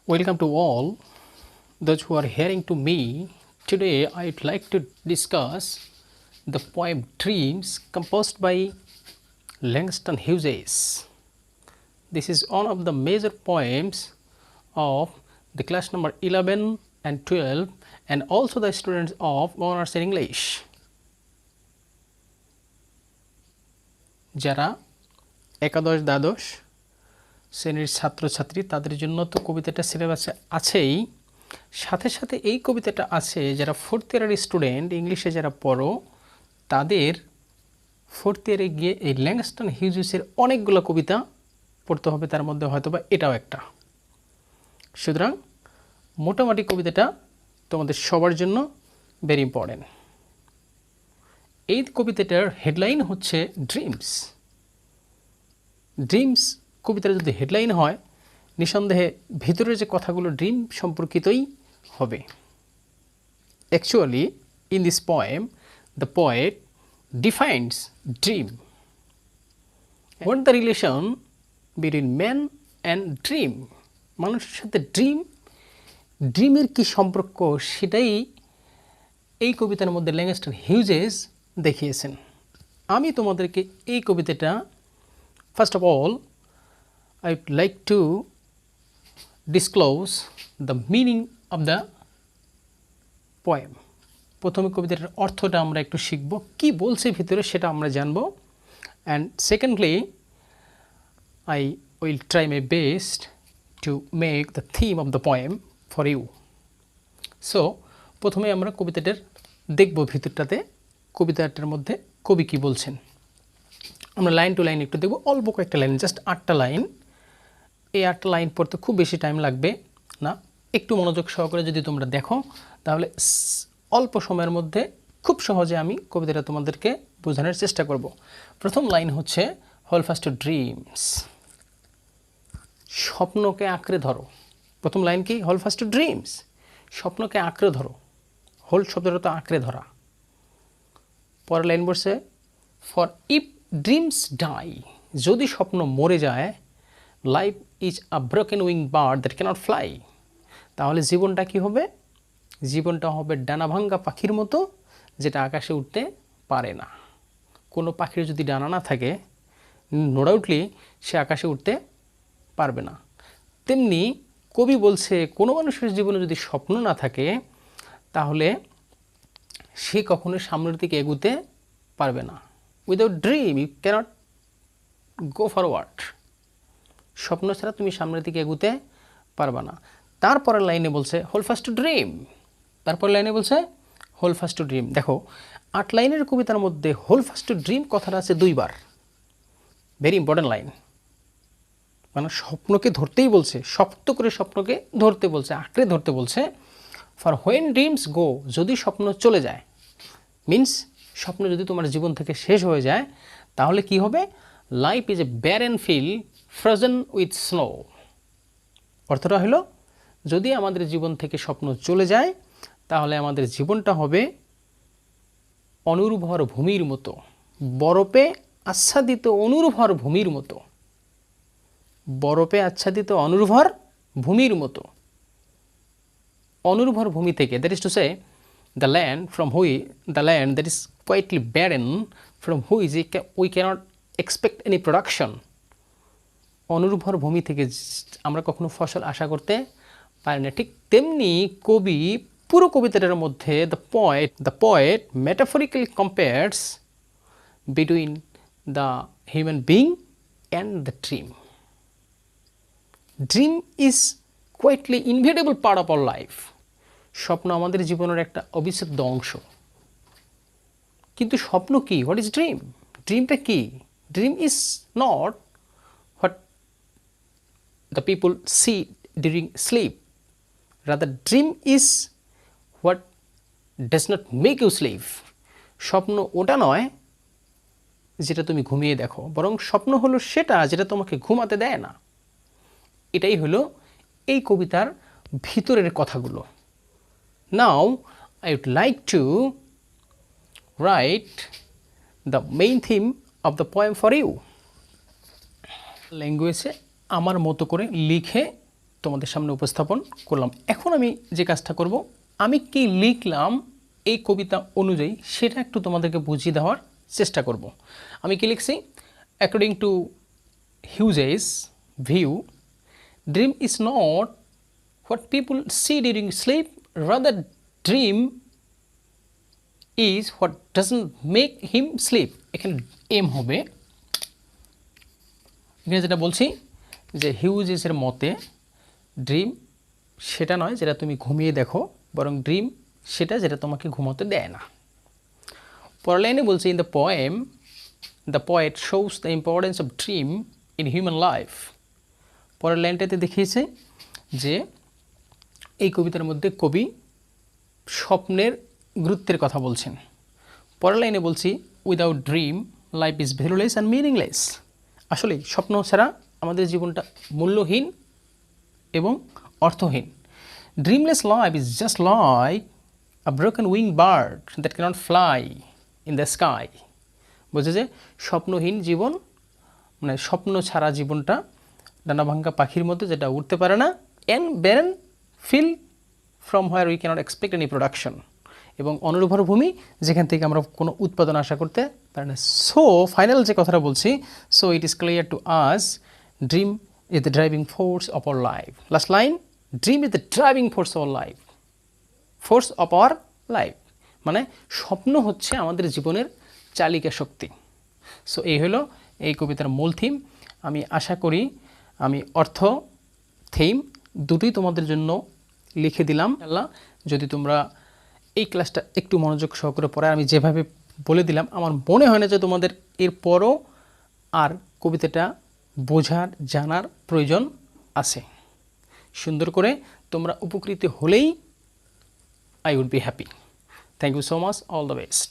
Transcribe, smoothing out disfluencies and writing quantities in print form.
Welcome to all those who are hearing to me. Today I'd like to discuss the poem Dreams composed by Langston Hughes. This is one of the major poems of the class number 11 and 12 and also the students of honors in English. যারা একাদশ দ্বাদশ শ্রেণীর ছাত্রছাত্রী তাদের জন্য তো কবিতাটা সিলেবাসে আছেই, সাথে সাথে এই কবিতাটা আছে যারা ফোর্থ ইয়ারের স্টুডেন্ট ইংলিশে যারা পড়ো তাদের ফোর্থ ইয়ারে গিয়ে এই ল্যাংস্টন হিউজেসের অনেকগুলো কবিতা পড়তে হবে, তার মধ্যে হয়তো বা এটাও একটা। সুতরাং মোটামুটি কবিতাটা তোমাদের সবার জন্য ভেরি ইম্পর্টেন্ট। এই কবিতাটার হেডলাইন হচ্ছে ড্রিমস। ড্রিমস কবিতার যদি হেডলাইন হয় নিঃসন্দেহে ভিতরের যে কথাগুলো ড্রিম সম্পর্কিতই হবে। Actually in this poem the poet defines dream. What the relation between man and dream, মানুষের সাথে ড্রিমের কী সম্পর্ক সেটাই এই কবিতার মধ্যে ল্যাংস্টন হিউজেস দেখিয়েছেন। আমি তোমাদেরকে এই কবিতাটা first of all I would like to disclose the meaning of the poem. প্রথমে কবিতার অর্থটা আমরা একটু শিখব, কি বলছে ভিতরে সেটা আমরা জানব। And secondly I will try my best to make the theme of the poem for you. So প্রথমে আমরা কবিতাটার দেখব ভিতরটাতে কবিতাটার মধ্যে কবি কি বলছেন। আমরা লাইন টু লাইন একটু দেখব, অল্প কয়েকটা লাইন, জাস্ট 8টা লাইন। এই 8টা লাইন পড়তে খুব বেশি টাইম লাগবে না, একটু মনোযোগ সহকারে যদি তোমরা দেখো তাহলে অল্প সময়ের মধ্যে খুব সহজে আমি কবিতাটা তোমাদেরকে বোঝানোর চেষ্টা করব। প্রথম লাইন হচ্ছে হোল্ড ফাস্ট টু ড্রিমস, স্বপ্নকে আঁকড়ে ধরো। প্রথম লাইন কি? হোল্ড ফাস্ট টু ড্রিমস, স্বপ্নকে আঁকড়ে ধরো। হোল্ড শব্দটা তো আঁকড়ে ধরা। পরের লাইন বলছে ফর ইফ ড্রিমস ডাই, যদি স্বপ্ন মরে যায়, life is a broken wing bird that cannot fly, তাহলে জীবনটা কি হবে? জীবনটা হবে ডানা ভাঙ্গা পাখির মতো, যেটা আকাশে উঠতে পারে না। কোনো পাখির যদি ডানা না থাকে নো ডাউটলি সে আকাশে উঠতে পারবে না। তেমনি কবি বলছে কোনো মানুষের জীবনে যদি স্বপ্ন না থাকে তাহলে সে কখনো সামনের দিকে এগুতে পারবে না। Without dream you cannot go forward, স্বপ্ন ছাড়া তুমি সামনের দিকে এগুতে পারবে না। তারপরের লাইনে বলছে হোল্ড ফাস্ট টু ড্রিম, তারপরের লাইনে বলছে হোল্ড ফাস্ট টু ড্রিম। দেখো 8 লাইনের কবিতার মধ্যে হোল্ড ফাস্ট টু ড্রিম কথাটা আছে 2বার, ভেরি ইম্পর্টেন্ট লাইন। মানে স্বপ্নকে ধরতেই বলছে, শক্ত করে স্বপ্নকে ধরতে বলছে, আঁকড়ে ধরতে বলছে। ফর হোয়েন ড্রিমস গো, যদি স্বপ্ন চলে যায়, মিন্স স্বপ্ন যদি তোমার জীবন থেকে শেষ হয়ে যায় তাহলে কি হবে? Life is a barren field frozen with snow. অর্থটা হলো যদি আমাদের জীবন থেকে স্বপ্ন চলে যায় তাহলে আমাদের জীবনটা হবে অনুর্বর ভূমির মতো, বরফে আচ্ছাদিত অনুর্বর ভূমির মতো, বরফে আচ্ছাদিত অনুর্বর ভূমির মতো। অনুর্বর ভূমি থেকে, that is to say the land that is quietly barren, from which we cannot expect any production. অনুর্বর ভূমি থেকে আমরা কখনো ফসল আশা করতে পারি না। ঠিক তেমনি কবি পুরো কবিতাটার মধ্যে the poet metaphorically compares between the human being and the dream. Dream is quietly inevitable part of our life. স্বপ্ন আমাদের জীবনের একটা অবিচ্ছেদ্য অংশ। কিন্তু স্বপ্ন কি? What is dream? ড্রিমটা কি? Dream is not what the people see during sleep, rather dream is what does not make you sleep. স্বপ্ন ওটা নয় যেটা তুমি ঘুমিয়ে দেখো, বরং স্বপ্ন হলো সেটা যেটা তোমাকে ঘুমাতে দেয় না। এটাই হলো এই কবিতার ভিতরের কথাগুলো। Now I would like to write the main theme of the poem for you. ল্যাঙ্গুয়েজে আমার মতো করে লিখে তোমাদের সামনে উপস্থাপন করলাম। এখন আমি যে কাজটা করব, আমি কি লিখলাম এই কবিতা অনুযায়ী সেটা একটু তোমাদেরকে বুঝিয়ে দেওয়ার চেষ্টা করব। আমি কি লিখছি? According to Hughes view, dream is not what people see during sleep, rather dream is what doesn't make him sleep. এখানে এম হবে, এখানে যেটা বলছি যে হিউজেসের মতে ড্রিম সেটা নয় যেটা তুমি ঘুমিয়ে দেখো, বরং ড্রিম সেটা যেটা তোমাকে ঘুমোতে দেয় না। পরের লাইনে বলছে, in the poem the poet shows the importance of dream in human life. পরের লাইনটাতে দেখিয়েছে যে এই কবিতার মধ্যে কবি স্বপ্নের গুরুত্বের কথা বলছেন। পরের লাইনে বলছি, without dream life is valueless and meaningless. আসলে স্বপ্ন ছাড়া আমাদের জীবনটা মূল্যহীন এবং অর্থহীন। Dreamless life is just like a broken wing bird that cannot fly in the sky. বলছে যে স্বপ্নহীন জীবন মানে স্বপ্ন ছাড়া জীবনটা ডানাভাঙ্গা পাখির মতো, যেটা উঠতে পারে না, and barren field from where we cannot expect any production, এবং অনুর্বর ভূমি যেখান থেকে আমরা কোনো উৎপাদন আশা করতে পারি না। সো ফাইনাল যে কথাটা বলছি, so it is clear to us dream is the driving force of our life. Last line, dream is the driving force of our life, force of our life, মানে স্বপ্ন হচ্ছে আমাদের জীবনের চালিকা শক্তি। সো এই হলো এই কবিতার মূল থিম। আমি আশা করি আমি অর্থ থিম দুটোই তোমাদের জন্য লিখে দিলাম। আল্লাহ, যদি তোমরা এই ক্লাসটা একটু মনোযোগ সহকারে পড়ে আমি যেভাবে বলে দিলাম, আমার মনে হয় না যে তোমাদের এরপরও আর কবিতাটা বোঝার জানার প্রয়োজন আছে। সুন্দর করে তোমরা উপকৃত হলেই I would be happy. Thank you so much. All the best.